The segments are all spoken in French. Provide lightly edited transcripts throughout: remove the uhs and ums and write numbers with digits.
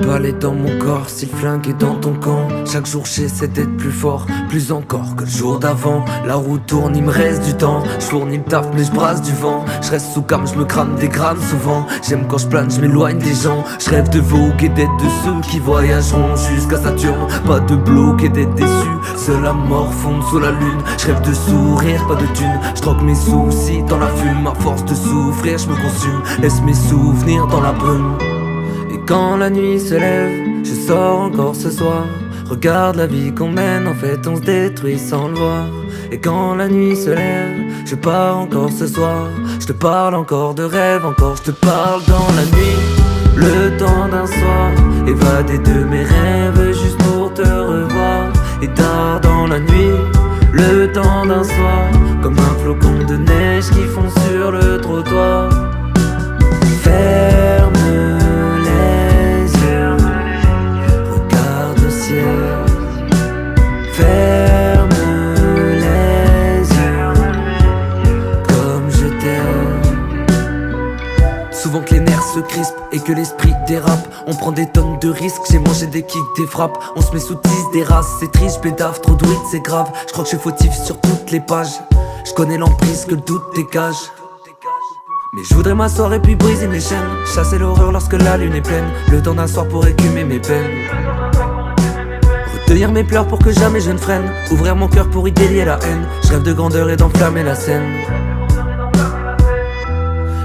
balle est dans mon corps, si le flingue est dans ton camp. Chaque jour j'essaie d'être plus fort, plus encore que le jour d'avant. La roue tourne, il me reste du temps. Je fournis le taf mais je brasse du vent. Je reste sous cam, je me crame des grammes souvent. J'aime quand je plane, je m'éloigne des gens. Je rêve de vogue et d'être de ceux qui voyageront jusqu'à Saturne. Pas de bloc et d'être déçu, seul la mort fonde sous la lune. Je rêve de sourire, pas de thunes. Je troque mes soucis dans la fume. À force de souffrir, je me consume. Laisse mes souvenirs dans la brume. Et quand la nuit se lève, je sors encore ce soir. Regarde la vie qu'on mène, en fait on se détruit sans le voir. Et quand la nuit se lève, je pars encore ce soir. Je te parle encore de rêve, encore je te parle dans la nuit. Le temps d'un soir, évader de mes rêves juste pour te revoir. Et tard dans la nuit, le temps d'un soir, comme un flocon de neige qui fond sur le trottoir. Ferme les yeux, regarde le ciel. Ferme les yeux, comme je t'aime. Souvent que les nerfs se crispent et que l'esprit dérape, on prend des tonnes de risques, j'ai mangé des kicks, des frappes. On se met sous 10 des races, c'est triste, j'pédave, trop de weed, c'est grave. Je crois que je suis fautif sur toutes les pages. Je connais l'emprise que le doute dégage. Mais je voudrais m'asseoir et puis briser mes chaînes. Chasser l'horreur lorsque la lune est pleine. Le temps d'un soir pour écumer mes peines. Retenir mes pleurs pour que jamais je ne freine. Ouvrir mon cœur pour y délier la haine. Je rêve de grandeur et d'enflammer la scène.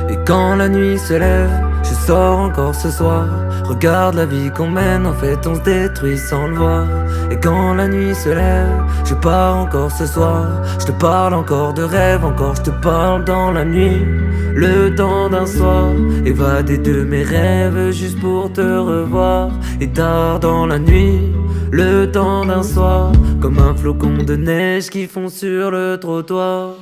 Et quand la nuit se lève, je sors encore ce soir. Regarde la vie qu'on mène, en fait on se détruit sans le voir. Et quand la nuit se lève, je pars encore ce soir. Je te parle encore de rêve, encore je te parle dans la nuit. Le temps d'un soir, évader de mes rêves juste pour te revoir. Et tard dans la nuit, le temps d'un soir, comme un flocon de neige qui fond sur le trottoir.